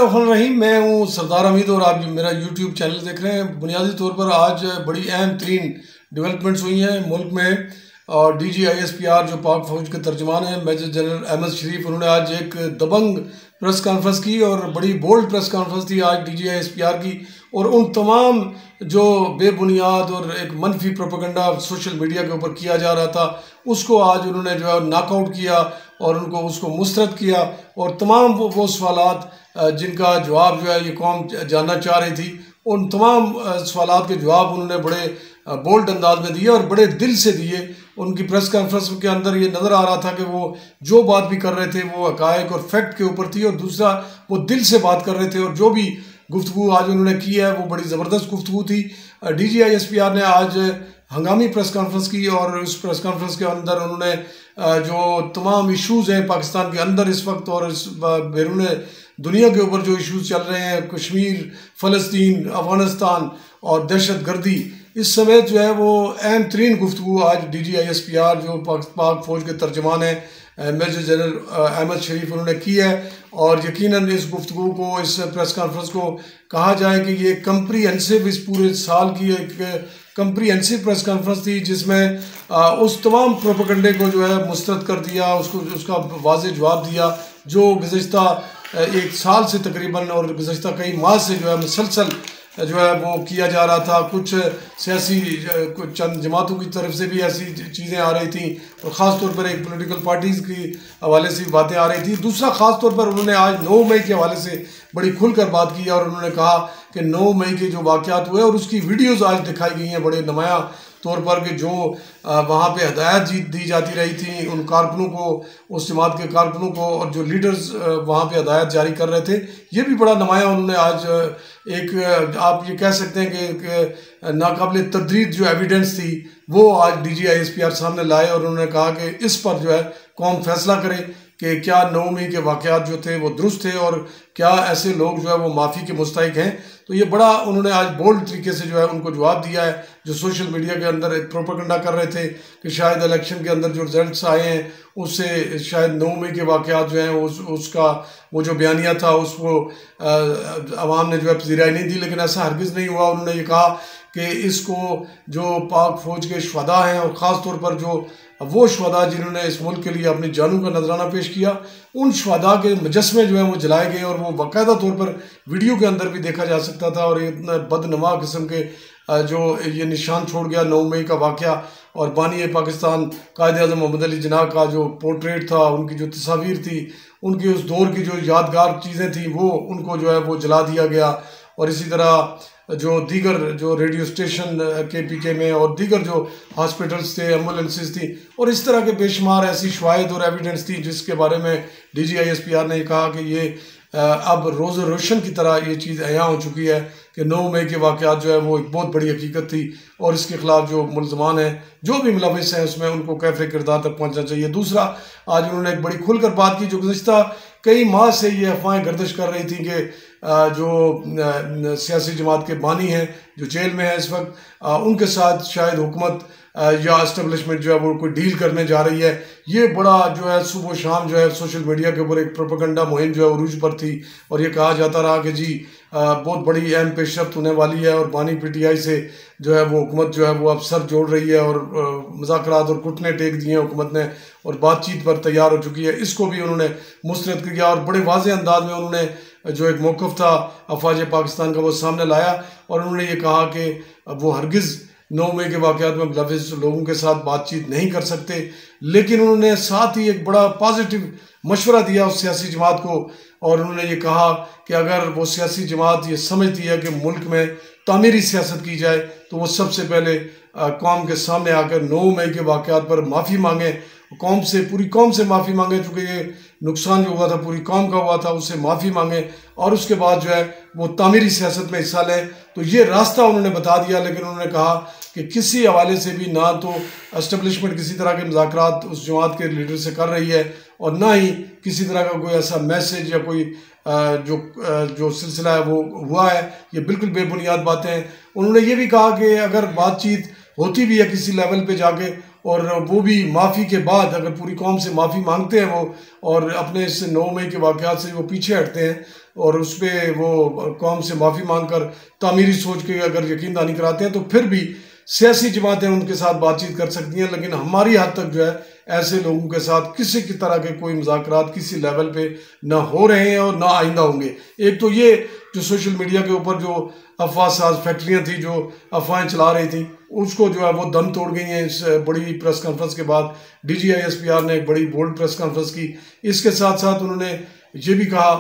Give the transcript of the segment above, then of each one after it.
बिस्मिल्लाहिर्रहमानिर्रहीम। मैं हूँ सरदार हमीद और आप मेरा यूट्यूब चैनल देख रहे हैं। बुनियादी तौर पर आज बड़ी अहम तरीन डेवलपमेंट्स हुई हैं मुल्क में। और DGISPR जो पाक फ़ौज के तर्जमान हैं मेजर जनरल अहमद शरीफ, उन्होंने आज एक दबंग प्रेस कॉन्फ्रेंस की और बड़ी बोल्ड प्रेस कॉन्फ्रेंस थी आज DGISPR की। और उन तमाम जो बेबुनियाद और एक मनफी प्रोपेगेंडा सोशल मीडिया के ऊपर किया जा रहा था, उसको आज उन्होंने जो है नॉकआउट किया और उनको उसको मुस्तरद किया। और तमाम वो सवालात जिनका जवाब जो है ये कौम जानना चाह रही थी, उन तमाम सवालात के जवाब उन्होंने बड़े बोल्ड अंदाज में दिए और बड़े दिल से दिए। उनकी प्रेस कॉन्फ्रेंस के अंदर ये नज़र आ रहा था कि वो जो बात भी कर रहे थे वो हक़ाइक़ और फैक्ट के ऊपर थी, और दूसरा वो दिल से बात कर रहे थे। और जो भी गुफ्तगू आज उन्होंने की है वो बड़ी ज़बरदस्त गुफ्तगू थी। DGISPR ने आज हंगामी प्रेस कॉन्फ्रेंस की और उस प्रेस कॉन्फ्रेंस के अंदर उन्होंने जो तमाम इश्यूज़ हैं पाकिस्तान के अंदर इस वक्त और इस बैरून दुनिया के ऊपर जो इश्यूज़ चल रहे हैं, कश्मीर, फ़लस्तीन, अफ़गानिस्तान और दहशत गर्दी, इस समय जो है वो अहम तरीन गुफ्तगू आज DGISPR जो पाक फ़ौज के तर्जमान हैं मेजर जनरल अहमद शरीफ, उन्होंने की है। और यकीनन इस गुफ्तगू को, इस प्रेस कॉन्फ्रेंस को कहा जाए कि ये कम्प्रीहेंसिव, इस पूरे साल की एक कम्प्रीहेंसिव प्रेस कॉन्फ्रेंस थी जिसमें उस तमाम प्रोपेगेंडे को जो है मुस्तरद कर दिया, उसका वाज़ेह जवाब दिया जो गुज़श्ता एक साल से तकरीबन और गुज़श्ता कई माह से जो है मुसलसल जो है वो किया जा रहा था। कुछ सियासी चंद जमातों की तरफ से भी ऐसी चीज़ें आ रही थी और ख़ास तौर पर एक पॉलिटिकल पार्टीज़ की हवाले से बातें आ रही थी। दूसरा ख़ास तौर पर उन्होंने आज 9 मई के हवाले से बड़ी खुलकर बात की और उन्होंने कहा कि 9 मई के जो वाक़यात हुए और उसकी वीडियोज़ आज दिखाई गई हैं बड़े नुमायाँ तौर पर कि जो वहाँ पे हदायत दी जाती रही थी उन कारकुनों को, उस जमात के कारकुनों को, और जो लीडर्स वहाँ पे हदायत जारी कर रहे थे, ये भी बड़ा नुमाया उन्होंने आज एक आप ये कह सकते हैं कि नाकाबिल तर्दीद जो एविडेंस थी वो आज DGISPR सामने लाए। और उन्होंने कहा कि इस पर जो है कौम फैसला करे कि क्या 9 मई के वाक़यात जो थे वो दुरुस्त थे और क्या ऐसे लोग जो है वो माफ़ी के मुस्तहिक हैं। तो ये बड़ा उन्होंने आज बोल्ड तरीके से जो है उनको जवाब दिया है। जो सोशल मीडिया के अंदर एक प्रोपेगेंडा कर रहे थे कि शायद इलेक्शन के अंदर जो रिजल्ट्स आए हैं उससे शायद 9 मई के वाक़यात जो हैं उसका वो जो बयानिया था उसको आवाम ने जो है पज़ीराई नहीं दी, लेकिन ऐसा हरगिज़ नहीं हुआ। उन्होंने ये कहा कि इसको जो पाक फ़ौज के शुहदा हैं और ख़ास तौर पर जो वो शुहदा जिन्होंने इस मुल्क के लिए अपनी जानों का नजराना पेश किया, उन शुहदा के मुजस्मे जो हैं वो जलाए गए और वो बाकायदा तौर पर वीडियो के अंदर भी देखा जा सकता था। और इतना बदनवा किस्म के जो ये निशान छोड़ गया 9 मई का वाक़या, और बानी पाकिस्तान कायद-ए-आज़म मोहम्मद अली जिन्ना का जो पोर्ट्रेट था, उनकी जो तस्वीर थी, उनकी उस दौर की जो यादगार चीज़ें थी वो उनको जो है वो जला दिया गया। और इसी तरह जो दीगर जो रेडियो स्टेशन KPK में और दीगर जो हॉस्पिटल्स थे, एम्बुलेंसेस थी, और इस तरह के बेशुमार ऐसी शवाहिद और एविडेंस थी जिसके बारे में DGISPR ने कहा कि ये अब रोज़ रोशन की तरह ये चीज़ अयां हो चुकी है कि 9 मई के वाक़यात जो है वो एक बहुत बड़ी हकीकत थी और इसके ख़िलाफ़ जो मुलज़मान हैं, जो भी मुलविस हैं, उसमें उनको कैफ़े किरदार तक पहुँचना चाहिए। दूसरा, आज उन्होंने एक बड़ी खुलकर बात की जो गुज़श्ता कई माह से ये अफवाहें गर्दिश कर रही थी कि जो सियासी जमात के बानी हैं जो जेल में है इस वक्त, उनके साथ शायद हुकूमत या इस्टेब्लिशमेंट जो है वो कोई डील करने जा रही है। ये बड़ा जो है सुबह शाम जो है सोशल मीडिया के ऊपर एक प्रोपेगेंडा मुहिम जो है उरूज पर थी और ये कहा जाता रहा कि जी बहुत बड़ी अहम पेशरफ्त होने वाली है और बानी PTI से जो है वो हुकूमत जो है वो अब सर जोड़ रही है और मुज़ाकरात और घुटने टेक दिए हैं हुकूमत ने और बातचीत पर तैयार हो चुकी है। इसको भी उन्होंने मुस्तरद किया और बड़े वाज़े अंदाज में उन्होंने जो एक मौक़िफ़ था अफ़वाज पाकिस्तान का वो सामने लाया और उन्होंने ये कहा कि वो हरगिज़ 9 मई के वाक़यात में मुलविस लोगों के साथ बातचीत नहीं कर सकते। लेकिन उन्होंने साथ ही एक बड़ा पॉजिटिव मशवरा दिया उस सियासी जमात को और उन्होंने ये कहा कि अगर वो सियासी जमात ये समझती है कि मुल्क में तामीरी सियासत की जाए तो वो सबसे पहले कौम के सामने आकर 9 मई के वाक़यात पर माफ़ी मांगे, कौम से, पूरी कौम से माफ़ी मांगे, चूँकि ये नुकसान जो हुआ था पूरी कौम का हुआ था, उससे माफ़ी मांगे और उसके बाद जो है वो तामीरी सियासत में हिस्सा लें। तो ये रास्ता उन्होंने बता दिया। लेकिन उन्होंने कहा कि किसी हवाले से भी ना तो एस्टेब्लिशमेंट किसी तरह के मुज़ाकरात उस जमात के लीडर से कर रही है और ना ही किसी तरह का कोई ऐसा मैसेज या कोई जो सिलसिला है वो हुआ है। ये बिल्कुल बेबुनियाद बातें हैं। उन्होंने ये भी कहा कि अगर बातचीत होती भी है किसी लेवल पे जाके और वो भी माफ़ी के बाद, अगर पूरी कौम से माफ़ी मांगते हैं वो और अपने इस 9 मई के वाक़यात से वो पीछे हटते हैं और उस पर वो कौम से माफ़ी मांग कर तामीरी सोच के अगर यकीनदानी कराते हैं, तो फिर भी सियासी जमातें उनके साथ बातचीत कर सकती हैं। लेकिन हमारी हद तक जो है ऐसे लोगों के साथ किसी की तरह के कोई मुज़ाकरात किसी लेवल पे ना हो रहे हैं और ना आइंदा होंगे। एक तो ये जो सोशल मीडिया के ऊपर जो अफवाह साज फैक्ट्रियाँ थी जो अफवाहें चला रही थी, उसको जो है वो दम तोड़ गई हैं इस बड़ी प्रेस कॉन्फ्रेंस के बाद। DGISPR ने एक बड़ी बोल्ड प्रेस कॉन्फ्रेंस की। इसके साथ साथ उन्होंने ये भी कहा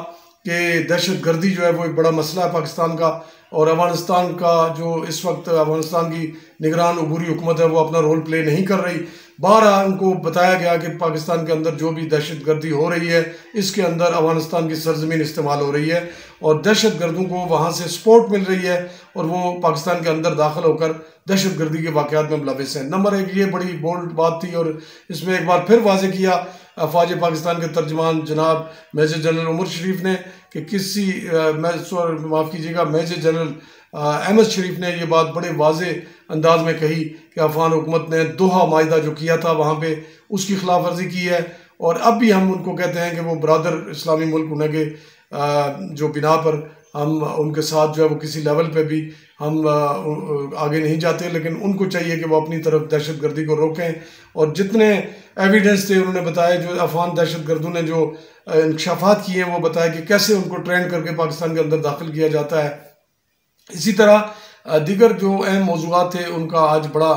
कि दहशत गर्दी जो है वो एक बड़ा मसला है पाकिस्तान का, और अफगानिस्तान का जो इस वक्त अफगानिस्तान की निगरान अबूरी हुकूमत है वो अपना रोल प्ले नहीं कर रही। बारह उनको बताया गया कि पाकिस्तान के अंदर जो भी दहशत गर्दी हो रही है इसके अंदर अफगानिस्तान की सरजमीन इस्तेमाल हो रही है और दहशत गर्दों को वहाँ से सपोर्ट मिल रही है और वो पाकिस्तान के अंदर दाखिल होकर दहशत गर्दी के वाक़यात में मुलविस हैं। नंबर एक ये बड़ी बोल्ड बात थी और इसमें एक बार फिर वाज़े किया अफवाज पाकिस्तान के तर्जमान जनाब मेजर जनरल उमर शरीफ ने कि माफ़ कीजिएगा मेजर जनरल अहमद शरीफ ने ये बात बड़े वाजे अंदाज में कही कि अफगान हुकूमत ने दोहा माहिदा जो किया था वहाँ पे उसकी खिलाफ वर्जी की है। और अब भी हम उनको कहते हैं कि वो ब्रादर इस्लामी मुल्क होने के जो बिना पर हम उनके साथ जो है वो किसी लेवल पे भी हम आगे नहीं जाते, लेकिन उनको चाहिए कि वो अपनी तरफ दहशत गर्दी को रोकें। और जितने एविडेंस थे उन्होंने बताया, जो अफगान दहशत गर्दों ने जो इंकशाफात किए हैं वो बताया कि कैसे उनको ट्रेन करके पाकिस्तान के अंदर दाखिल किया जाता है। इसी तरह दीगर जो अहम मौज़ूआत थे उनका आज बड़ा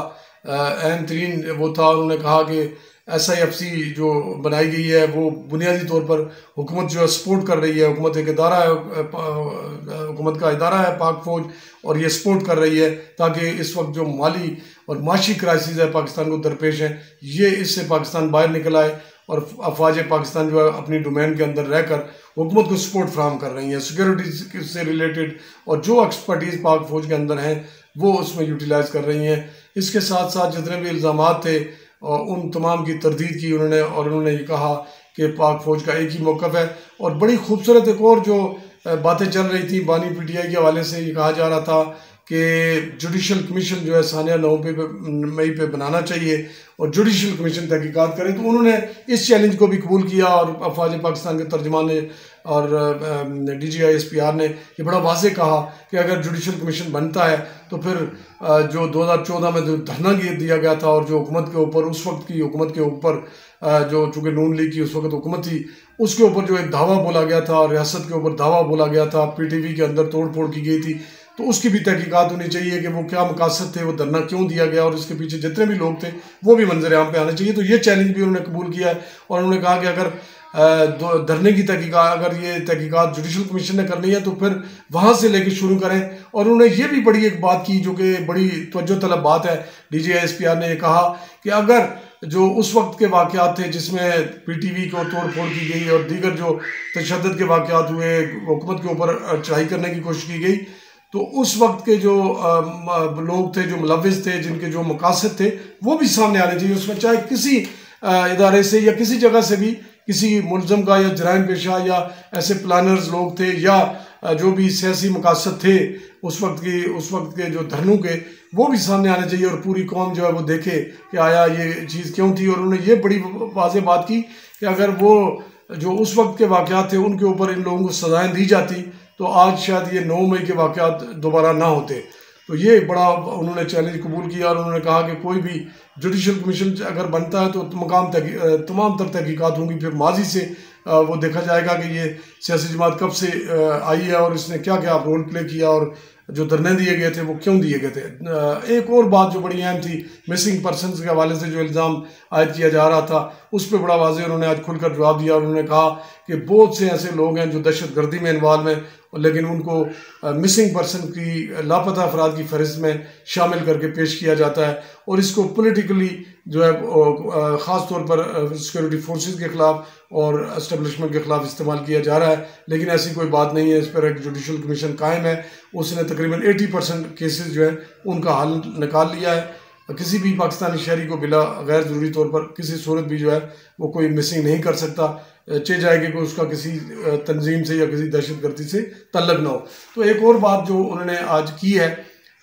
अहम तरीन वो था। उन्होंने कहा कि SIFC जो बनाई गई है वो बुनियादी तौर पर हुकूमत जो है सपोर्ट कर रही है। हुकूमत एक इदारा है, हुकूमत का इदारा है पाक फौज, और ये सपोर्ट कर रही है ताकि इस वक्त जो माली और माशी क्राइसिस है पाकिस्तान को दरपेश है ये इससे पाकिस्तान बाहर निकल आए और अफवाज पाकिस्तान जो है अपनी डोमेन के अंदर रहकर हुकूमत को सपोर्ट फ्राहम कर रही हैं सिक्योरिटी से रिलेटेड, और जो एक्सपर्टीज़ पाक फौज के अंदर हैं वो उसमें यूटिलाइज़ कर रही हैं। इसके साथ साथ जितने भी इल्ज़ामात थे उन तमाम की तरदीद की उन्होंने, और उन्होंने ये कहा कि पाक फौज का एक ही मौक़िफ़ है। और बड़ी खूबसूरत एक और जो बातें चल रही थी बानी PTI के हवाले से, ये कहा जा रहा था कि जुडिशल कमीशन जो है सानिया 9 मई पे बनाना चाहिए और जुडिशल कमीशन तहकीकात करें। तो उन्होंने इस चैलेंज को भी कबूल किया और अफवाज पाकिस्तान के तर्जमान ने और DGISPR ने ये बड़ा वाज़े कहा कि अगर जुडिशल कमीशन बनता है तो फिर जो 2014 में जो धरना दिया गया था और जो हुकूमत के ऊपर, उस वक्त की हुकूमत के ऊपर जो चूँकि नून लीग की उस वक्त हुकूमत थी, उसके ऊपर जो एक दावा बोला गया था और रियासत के ऊपर दावा बोला गया था, PTV के अंदर तोड़ फोड़ की गई थी, तो उसकी भी तहकीकात होनी चाहिए कि वो क्या मकासद थे, वो धरना क्यों दिया गया और इसके पीछे जितने भी लोग थे वो भी मंजर आम पे आने चाहिए। तो ये चैलेंज भी उन्होंने कबूल किया है और उन्होंने कहा कि अगर धरने की तहकीकात, अगर ये तहकीकात जुडिशल कमीशन ने करनी है तो फिर वहाँ से लेके शुरू करें। और उन्होंने ये भी बड़ी एक बात की जो कि बड़ी तवज्जो तलब बात है, DGISPR ने कहा कि अगर जो उस वक्त के वाक़यात थे जिसमें PTV को तोड़ फोड़ की गई और दीगर जो तशद्दुद के वाक़यात हुए, हुकूमत के ऊपर चढ़ाई करने की कोशिश की गई, तो उस वक्त के जो लोग थे, जो मुलविस थे, जिनके जो मकासद थे वो भी सामने आने चाहिए। उसमें चाहे किसी इदारे से या किसी जगह से भी किसी मुलजम का या जराइम पेशा या ऐसे प्लानर्स लोग थे या जो भी सियासी मकासद थे उस वक्त के जो धरनों के, वो भी सामने आने चाहिए और पूरी कौम जो है वो देखे कि आया ये चीज़ क्यों थी। और उन्होंने ये बड़ी वाज़ेह बात की कि अगर वो जो उस वक्त के वाक़यात थे उनके ऊपर इन लोगों को सज़ाएँ दी जाती तो आज शायद ये 9 मई के वाक़यात दोबारा ना होते। तो ये बड़ा उन्होंने चैलेंज कबूल किया और उन्होंने कहा कि कोई भी जुडिशल कमीशन अगर बनता है तो तमाम तर तहकीकात होंगी। फिर माजी से वो देखा जाएगा कि ये सियासी जमात कब से आई है और इसने क्या क्या रोल प्ले किया और जो धरने दिए गए थे वो क्यों दिए गए थे। एक और बात जो बड़ी अहम थी, मिसिंग पर्सनस के हवाले से जो इल्ज़ाम आयद किया जा रहा था उस पर बड़ा वाज़ेह उन्होंने आज खुलकर जवाब दिया। उन्होंने कहा कि बहुत से ऐसे लोग हैं जो दहशत गर्दी में इन्वॉल्व हैं लेकिन उनको मिसिंग पर्सन की, लापता अफराद की फहरिस्त में शामिल करके पेश किया जाता है और इसको पॉलिटिकली जो है ख़ास तौर पर सिक्योरिटी फोर्सेस के ख़िलाफ़ और एस्टेब्लिशमेंट के ख़िलाफ़ इस्तेमाल किया जा रहा है। लेकिन ऐसी कोई बात नहीं है, इस पर एक जुडिशल कमीशन कायम है, उसने तकरीबन 80% केसेस जो है उनका हल निकाल लिया है। किसी भी पाकिस्तानी शहरी को बिला गैर ज़रूरी तौर पर किसी सूरत भी जो है वो कोई मिसिंग नहीं कर सकता, चे जाएगी कि उसका किसी तंजीम से या किसी दहशत गर्दी से तल्लक ना हो। तो एक और बात जो उन्होंने आज की है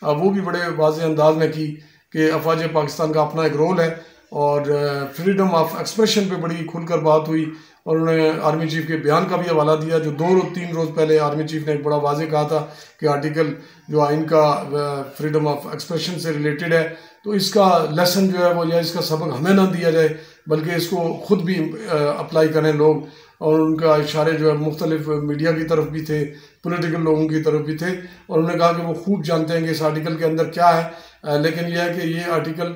वो भी बड़े वाज़ेह अंदाज में की कि अफवाज पाकिस्तान का अपना एक रोल है और फ्रीडम ऑफ एक्सप्रेशन पे बड़ी खुलकर बात हुई और उन्होंने आर्मी चीफ के बयान का भी हवाला दिया जो 2-3 रोज़ पहले आर्मी चीफ ने एक बड़ा वाजे कहा था कि आर्टिकल जो आइन का फ्रीडम ऑफ एक्सप्रेशन से रिलेटेड है, तो इसका लेसन जो है वो या इसका सबक हमें ना दिया जाए बल्कि इसको खुद भी अप्लाई करें लोग। और उनका इशारे जो है मुख्तलिफ मीडिया की तरफ भी थे, पॉलिटिकल लोगों की तरफ भी थे और उन्होंने कहा कि वो खूब जानते हैं कि इस आर्टिकल के अंदर क्या है, लेकिन यह है कि ये आर्टिकल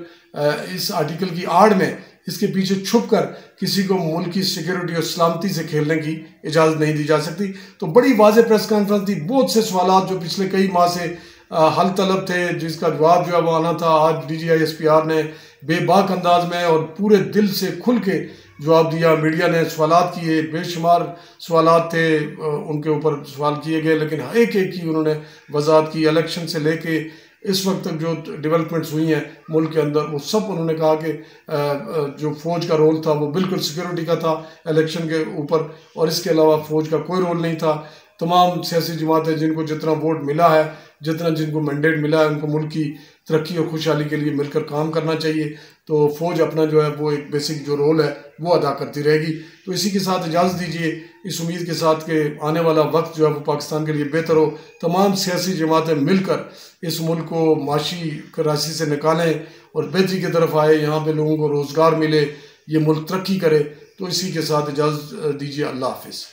इस आर्टिकल की आड़ में इसके पीछे छुपकर किसी को मुल्क की सिक्योरिटी और सलामती से खेलने की इजाज़त नहीं दी जा सकती। तो बड़ी वाज़ेह प्रेस कॉन्फ्रेंस थी, बहुत से सवाल जो पिछले कई माह से हल तलब थे जिसका जवाब जो है वो आना था। आज DGISPR ने बेबाक अंदाज में और पूरे दिल से खुल के जवाब दिया। मीडिया ने सवालात किए, बेशुमार सवालात थे उनके ऊपर सवाल किए गए, लेकिन एक एक की उन्होंने वजाहत की। इलेक्शन से लेके इस वक्त तक जो डेवलपमेंट्स हुई हैं मुल्क के अंदर वो सब उन्होंने कहा कि जो फ़ौज का रोल था वो बिल्कुल सिक्योरिटी का था इलेक्शन के ऊपर, और इसके अलावा फ़ौज का कोई रोल नहीं था। तमाम सियासी जमातें जिनको जितना वोट मिला है, जितना जिनको मैंडेट मिला है, उनको मुल्क की तरक्की और खुशहाली के लिए मिलकर काम करना चाहिए। तो फ़ौज अपना जो है वो एक बेसिक जो रोल है वो अदा करती रहेगी। तो इसी के साथ इजाज़त दीजिए, इस उम्मीद के साथ कि आने वाला वक्त जो है वो पाकिस्तान के लिए बेहतर हो। तमाम सियासी जमातें मिलकर इस मुल्क को माशी करासी से निकालें और बेहतरी की तरफ आए, यहाँ पे लोगों को रोज़गार मिले, ये मुल्क तरक्की करे। तो इसी के साथ इजाज़त दीजिए, अल्लाह हाफिज़।